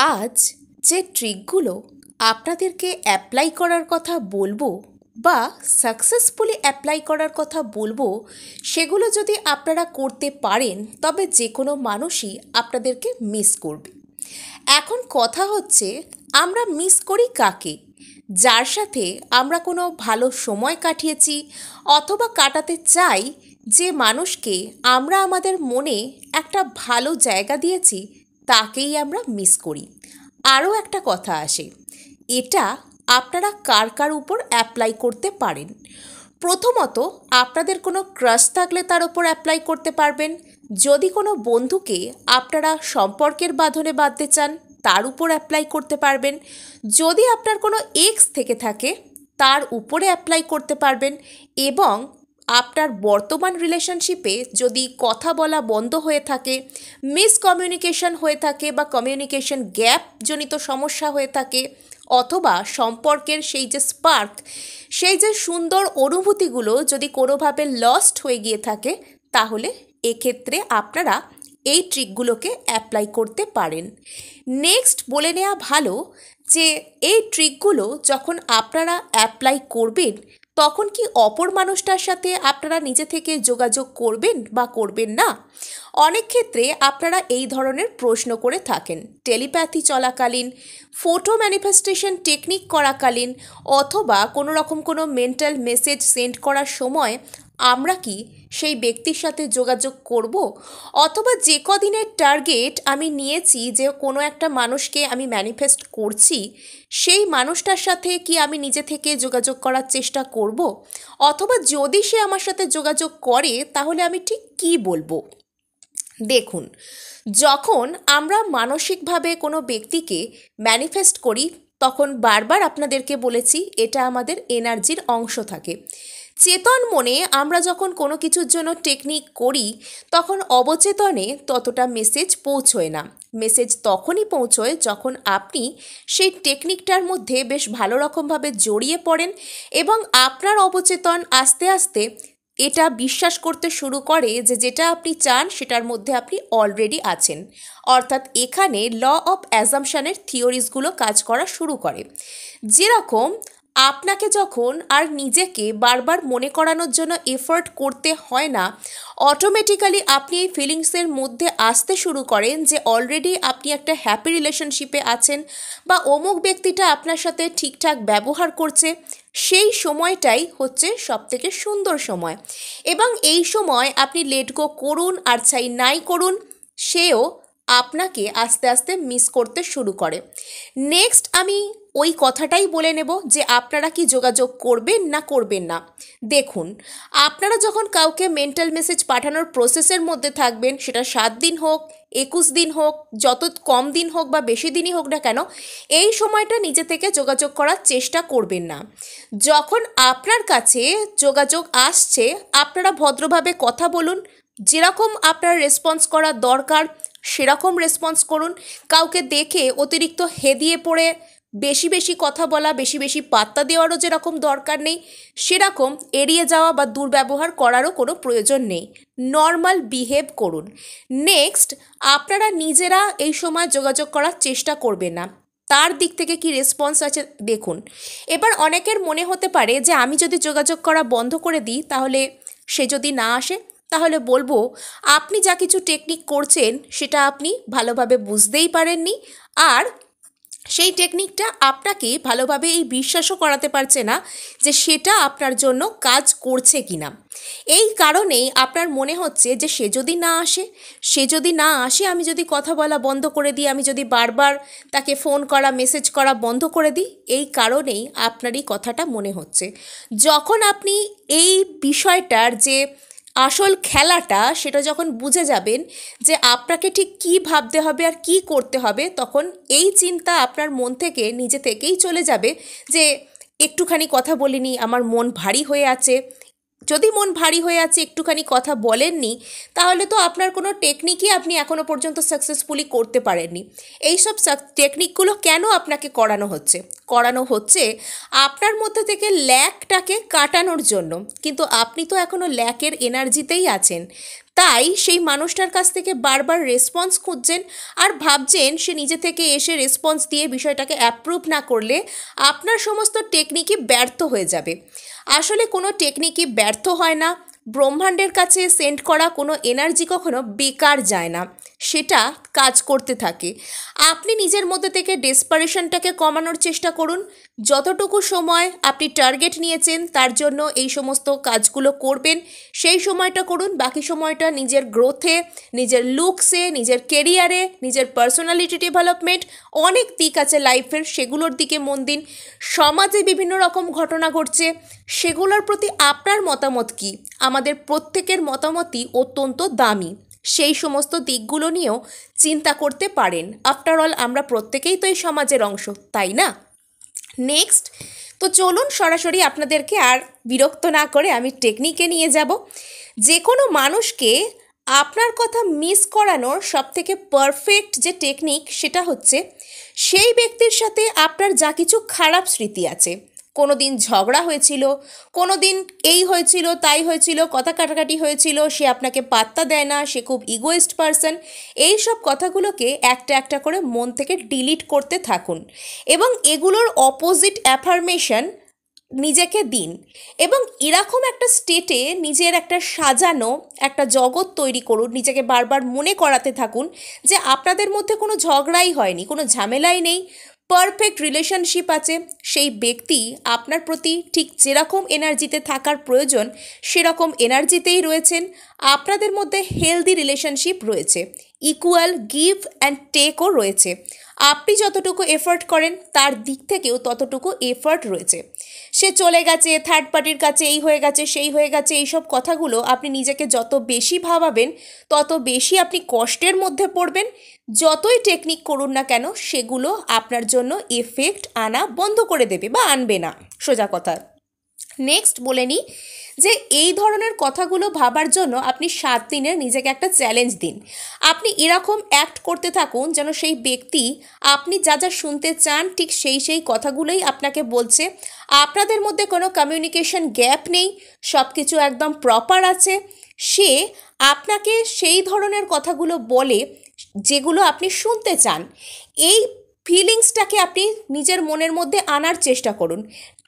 আজ যে ট্রিকগুলো আপনাদেরকে অ্যাপ্লাই করার কথা বলবো বা সাকসেসফুলি অ্যাপ্লাই করার কথা বলবো, সেগুলো যদি আপনারা করতে পারেন তবে যে কোনো মানুষই আপনাদেরকে মিস করবে। এখন কথা হচ্ছে, আমরা মিস করি কাকে? যার সাথে আমরা কোনো ভালো সময় কাটিয়েছি অথবা কাটাতে চাই, যে মানুষকে আমরা আমাদের মনে একটা ভালো জায়গা দিয়েছি, তাকেই আমরা মিস করি। আরও একটা কথা আসে, এটা আপনারা কার কার উপর অ্যাপ্লাই করতে পারেন। প্রথমত, আপনাদের কোনো ক্রাশ থাকলে তার উপর অ্যাপ্লাই করতে পারবেন। যদি কোনো বন্ধুকে আপনারা সম্পর্কের বাঁধনে বাঁধতে চান, তার উপর অ্যাপ্লাই করতে পারবেন। যদি আপনার কোনো এক্স থেকে থাকে, তার উপরে অ্যাপ্লাই করতে পারবেন। এবং আপনার বর্তমান রিলেশনশিপে যদি কথা বলা বন্ধ হয়ে থাকে, মিসকমিউনিকেশন হয়ে থাকে বা কমিউনিকেশন গ্যাপ জনিত সমস্যা হয়ে থাকে, অথবা সম্পর্কের সেই যে স্পার্ক, সেই যে সুন্দর অনুভূতিগুলো যদি কোনোভাবে লস্ট হয়ে গিয়ে থাকে, তাহলে এক্ষেত্রে আপনারা এই ট্রিকগুলোকে অ্যাপ্লাই করতে পারেন। নেক্সট বলে নেওয়া ভালো যে এই ট্রিকগুলো যখন আপনারা অ্যাপ্লাই করবেন, তখন কি অপর মানুষটার সাথে আপনারা নিজে থেকে যোগাযোগ করবেন বা করবেন না? অনেক ক্ষেত্রে আপনারা এই ধরনের প্রশ্ন করে থাকেন। টেলিপ্যাথি চলাকালীন, ফটো ম্যানিফেস্টেশন টেকনিক করাকালীন, অথবা কোনো রকম কোনো মেন্টাল মেসেজ সেন্ড করার সময় আমরা কি সেই ব্যক্তির সাথে যোগাযোগ করব? অথবা যে কদিনের টার্গেট আমি নিয়েছি যে কোনো একটা মানুষকে আমি ম্যানিফেস্ট করছি, সেই মানুষটার সাথে কি আমি নিজে থেকে যোগাযোগ করার চেষ্টা করব? অথবা যদি সে আমার সাথে যোগাযোগ করে, তাহলে আমি ঠিক কী বলবো? দেখুন, যখন আমরা মানসিকভাবে কোনো ব্যক্তিকে ম্যানিফেস্ট করি, তখন বারবার আপনাদেরকে বলেছি, এটা আমাদের এনার্জির অংশ থাকে। চেতন মনে আমরা যখন কোনো কিছুর জন্য টেকনিক করি, তখন অবচেতনে ততটা মেসেজ পৌঁছয় না। মেসেজ তখনই পৌঁছয় যখন আপনি সেই টেকনিকটার মধ্যে বেশ ভালো রকমভাবে জড়িয়ে পড়েন এবং আপনার অবচেতন আস্তে আস্তে এটা বিশ্বাস করতে শুরু করে যে যেটা আপনি চান সেটার মধ্যে আপনি অলরেডি আছেন। অর্থাৎ এখানে ল অফ অ্যাজাম্পশনের থিওরিজগুলো কাজ করা শুরু করে। যেরকম আপনাকে যখন আর নিজেকে বারবার মনে করানোর জন্য এফোর্ট করতে হয় না, অটোমেটিক্যালি আপনি এই ফিলিংসের মধ্যে আসতে শুরু করেন যে অলরেডি আপনি একটা হ্যাপি রিলেশনশিপে আছেন বা অমুক ব্যক্তিটা আপনার সাথে ঠিকঠাক ব্যবহার করছে। সেই সময়টাই হচ্ছে সবথেকে সুন্দর সময়, এবং এই সময় আপনি লেট গো করুন আর চাই নাই করুন, সেও আপনাকে আস্তে আস্তে মিস করতে শুরু করে। নেক্সট আমি ওই কথাটাই বলে নেব যে আপনারা কি যোগাযোগ করবেন না করবেন না। দেখুন, আপনারা যখন কাউকে মেন্টাল মেসেজ পাঠানোর প্রসেসের মধ্যে থাকবেন, সেটা 7 দিন হোক, 21 দিন হোক, যত কম দিন হোক বা বেশি দিনই হোক না কেন, এই সময়টা নিজে থেকে যোগাযোগ করার চেষ্টা করবেন না। যখন আপনার কাছে যোগাযোগ আসছে, আপনারা ভদ্রভাবে কথা বলুন, যেরকম আপনার রেসপন্স করা দরকার সেরকম রেসপন্স করুন। কাউকে দেখে অতিরিক্ত হেদিয়ে পড়ে বেশি বেশি কথা বলা, বেশি বেশি পাত্তা দেওয়ারও যেরকম দরকার নেই, সেরকম এড়িয়ে যাওয়া বা দুর্ব্যবহার করারও কোনো প্রয়োজন নেই। নর্মাল বিহেভ করুন। নেক্সট, আপনারা নিজেরা এই সময় যোগাযোগ করার চেষ্টা করবেন না, তার দিক থেকে কি রেসপন্স আছে দেখুন। এবার অনেকের মনে হতে পারে যে আমি যদি যোগাযোগ করা বন্ধ করে দিই, তাহলে সে যদি না আসে, তাহলে বলবো আপনি যা কিছু টেকনিক করছেন সেটা আপনি ভালোভাবে বুঝতেই পারেননি, আর সেই টেকনিকটা আপনাকে ভালোভাবে এই বিশ্বাসও করাতে পারছে না যে সেটা আপনার জন্য কাজ করছে কিনা। এই কারণেই আপনার মনে হচ্ছে যে সে যদি না আসে, আমি যদি কথা বলা বন্ধ করে দিই, আমি যদি বারবার তাকে ফোন করা মেসেজ করা বন্ধ করে দিই, এই কারণেই আপনার এই কথাটা মনে হচ্ছে। যখন আপনি এই বিষয়টার যে আসল খেলাটা সেটা যখন বুঝে যাবেন যে আপনাকে ঠিক কী ভাবতে হবে আর কী করতে হবে, তখন এই চিন্তা আপনার মন থেকে নিজে থেকেই চলে যাবে যে একটুখানি কথা বলিনি, আমার মন ভারী হয়ে আছে। যদি মন ভারী হয়ে আছে, একটুখানি কথা বলেননি, তাহলে তো আপনার কোনো টেকনিকই আপনি এখনও পর্যন্ত সাকসেসফুলি করতে পারেননি। এই সব টেকনিকগুলো কেন আপনাকে করানো হচ্ছে আপনার মধ্যে থেকে ল্যাকটাকে কাটানোর জন্য। কিন্তু আপনি তো এখনও ল্যাকের এনার্জিতেই আছেন, তাই সেই মানুষটার কাছ থেকে বারবার রেসপন্স খুঁজছেন আর ভাবছেন সে নিজে থেকে এসে রেসপন্স দিয়ে বিষয়টাকে অ্যাপ্রুভ না করলে আপনার সমস্ত টেকনিকই ব্যর্থ হয়ে যাবে। আসলে কোনো টেকনিকই ব্যর্থ হয় না। ব্রহ্মাণ্ডের কাছে সেন্ড করা কোনো এনার্জি কখনো বেকার যায় না, সেটা কাজ করতে থাকে। আপনি নিজের মধ্যে থেকে ডেসপারেশনটাকে কমানোর চেষ্টা করুন। যতটুকু সময় আপনি টার্গেট নিয়েছেন তার জন্য এই সমস্ত কাজগুলো করবেন, সেই সময়টা করুন। বাকি সময়টা নিজের গ্রোথে, নিজের লুকসে, নিজের কেরিয়ারে, নিজের পার্সোনালিটি ডেভেলপমেন্ট, অনেক দিক আছে লাইফের, সেগুলোর দিকে মন দিন। সমাজে বিভিন্ন রকম ঘটনা ঘটছে, সেগুলোর প্রতি আপনার মতামত কী? আমাদের প্রত্যেকের মতামতই অত্যন্ত দামি। সেই সমস্ত দিকগুলো নিয়েও চিন্তা করতে পারেন। আফটার অল আমরা প্রত্যেকেই তো এই সমাজের অংশ, তাই না? নেক্সট, তো চলুন সরাসরি আপনাদেরকে আর বিরক্ত না করে আমি টেকনিকে নিয়ে যাব। যে কোনো মানুষকে আপনার কথা মিস করানোর সবথেকে পারফেক্ট যে টেকনিক সেটা হচ্ছে সেই ব্যক্তির সাথে আপনার যা কিছু খারাপ স্মৃতি আছে, কোনো দিন ঝগড়া হয়েছিল, কোনো দিন এই হয়েছিল তাই হয়েছিল, কথা কাটাকাটি হয়েছিল, সে আপনাকে পাত্তা দেয় না, সে খুব ইগোয়েস্ট পারসন, এই সব কথাগুলোকে একটা একটা করে মন থেকে ডিলিট করতে থাকুন এবং এগুলোর অপোজিট অ্যাফার্মেশন নিজেকে দিন এবং এরকম একটা স্টেটে নিজের একটা সাজানো একটা জগৎ তৈরি করুন। নিজেকে বারবার মনে করাতে থাকুন যে আপনাদের মধ্যে কোনো ঝগড়াই হয়নি, কোনো ঝামেলাই নেই, পারফেক্ট রিলেশনশিপ আছে। সেই ব্যক্তি আপনার প্রতি ঠিক যেরকম এনার্জিতে থাকার প্রয়োজন সেরকম এনার্জিতেই রয়েছেন। আপনাদের মধ্যে হেলদি রিলেশনশিপ রয়েছে, ইকুয়াল গিভ অ্যান্ড টেকও রয়েছে। আপনি যতটুকু এফর্ট করেন তার দিক থেকেও ততটুকু এফর্ট রয়েছে। সে চলে গেছে, থার্ড পার্টির কাছে এই হয়ে গেছে সেই হয়ে গেছে, এইসব কথাগুলো আপনি নিজেকে যত বেশি ভাবাবেন তত বেশি আপনি কষ্টের মধ্যে পড়বেন। যতই টেকনিক করুন না কেন সেগুলো আপনার জন্য এফেক্ট আনা বন্ধ করে দেবে বা আনবে না, সোজা কথা। নেক্সট বলে নিই যে এই ধরনের কথাগুলো ভাবার জন্য আপনি 7 দিনের নিজেকে একটা চ্যালেঞ্জ দিন। আপনি এরকম অ্যাক্ট করতে থাকুন যেন সেই ব্যক্তি আপনি যা যা শুনতে চান ঠিক সেই সেই কথাগুলোই আপনাকে বলছে। আপনাদের মধ্যে কোনো কমিউনিকেশন গ্যাপ নেই, সব কিছু একদম প্রপার আছে। সে আপনাকে সেই ধরনের কথাগুলো বলে যেগুলো আপনি শুনতে চান। এই ফিলিংসটাকে আপনি নিজের মনের মধ্যে আনার চেষ্টা করুন।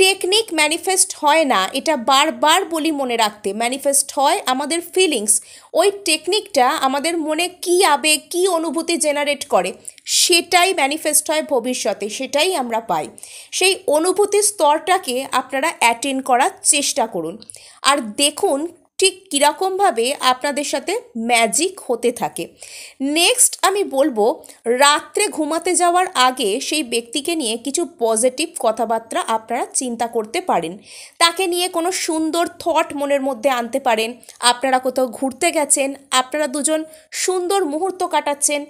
টেকনিক ম্যানিফেস্ট হয় না, এটা বারবার বলি মনে রাখতে। ম্যানিফেস্ট হয় আমাদের ফিলিংস। ওই টেকনিকটা আমাদের মনে কী আবেগ, কী অনুভূতি জেনারেট করে সেটাই ম্যানিফেস্ট হয় ভবিষ্যতে, সেটাই আমরা পাই। সেই অনুভূতির স্তরটাকে আপনারা অ্যাটেন্ড করার চেষ্টা করুন আর দেখুন ঠিক কীরকমভাবে আপনাদের সাথে ম্যাজিক হতে থাকে। নেক্সট আমি বলবো, রাত্রে ঘুমাতে যাওয়ার আগে সেই ব্যক্তিকে নিয়ে কিছু পজিটিভ কথাবার্তা আপনারা চিন্তা করতে পারেন। তাকে নিয়ে কোনো সুন্দর থট মনের মধ্যে আনতে পারেন। আপনারা কোথাও ঘুরতে গেছেন, আপনারা দুজন সুন্দর মুহূর্ত কাটাচ্ছেন,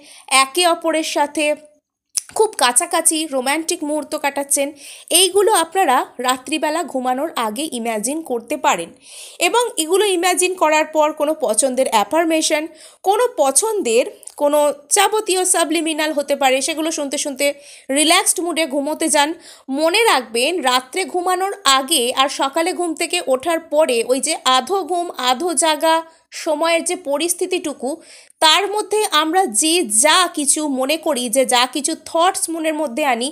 একে অপরের সাথে খুব কাছাকাছি রোম্যান্টিক মুহূর্ত কাটাচ্ছেন, এইগুলো আপনারা রাত্রিবেলা ঘুমানোর আগে ইম্যাজিন করতে পারেন। এবং এগুলো ইম্যাজিন করার পর কোনো পছন্দের অ্যাফার্মেশন, কোনো পছন্দের কোনো যাবতীয় সাবলিমিনাল হতে পারে, সেগুলো শুনতে শুনতে রিল্যাক্সড মুডে ঘুমোতে যান। মনে রাখবেন রাত্রে ঘুমানোর আগে আর সকালে ঘুম থেকে ওঠার পরে ওই যে আধো ঘুম আধো জাগা সময়ের যে পরিস্থিতিটুকু, তার মধ্যে আমরা যে যা কিছু মনে করি, যে যা কিছু থটস মনের মধ্যে আনি,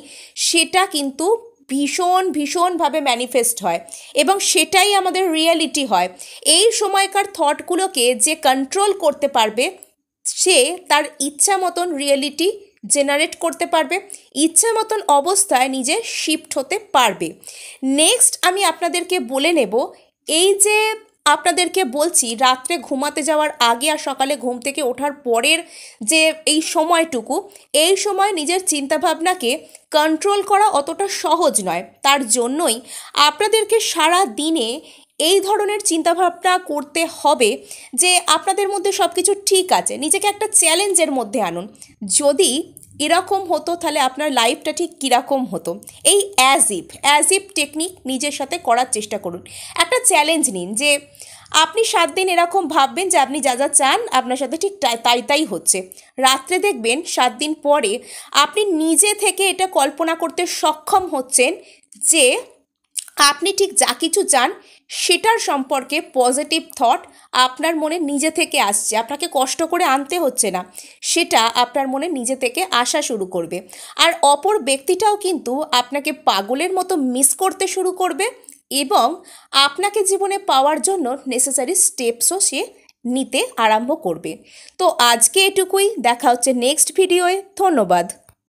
সেটা কিন্তু ভীষণভাবে ম্যানিফেস্ট হয় এবং সেটাই আমাদের রিয়েলিটি হয়। এই সময়কার থটগুলোকে যে কন্ট্রোল করতে পারবে সে তার ইচ্ছা মতন রিয়েলিটি জেনারেট করতে পারবে, ইচ্ছা মতন অবস্থায় নিজে শিফট হতে পারবে। নেক্সট আমি আপনাদেরকে বলে নেব, এই যে আপনাদেরকে বলছি রাত্রে ঘুমাতে যাওয়ার আগে আর সকালে ঘুম থেকে ওঠার পরের যে এই সময়টুকু, এই সময় নিজের চিন্তাভাবনাকে কন্ট্রোল করা অতটা সহজ নয়। তার জন্যই আপনাদেরকে সারা দিনে এই ধরনের চিন্তাভাবনা করতে হবে যে আপনাদের মধ্যে সব কিছু ঠিক আছে। নিজেকে একটা চ্যালেঞ্জের মধ্যে আনুন। যদি এরকম হতো তাহলে আপনার লাইফটা ঠিক কীরকম হতো, এই অ্যাজ ইফ টেকনিক নিজের সাথে করার চেষ্টা করুন। একটা চ্যালেঞ্জ নিন যে আপনি 7 দিন এরকম ভাববেন যে আপনি যা যা চান আপনার সাথে ঠিক তাই হচ্ছে। রাত্রে দেখবেন 7 দিন পরে আপনি নিজে থেকে এটা কল্পনা করতে সক্ষম হচ্ছেন যে আপনি ঠিক যা কিছু চান সেটার সম্পর্কে পজিটিভ থট আপনার মনে নিজে থেকে আসছে, আপনাকে কষ্ট করে আনতে হচ্ছে না, সেটা আপনার মনে নিজে থেকে আসা শুরু করবে। আর অপর ব্যক্তিটাও কিন্তু আপনাকে পাগলের মতো মিস করতে শুরু করবে এবং আপনাকে জীবনে পাওয়ার জন্য নেসেসারি স্টেপসও সে নিতে আরম্ভ করবে। তো আজকে এটুকুই, দেখা হচ্ছে নেক্সট ভিডিওয়ে। ধন্যবাদ।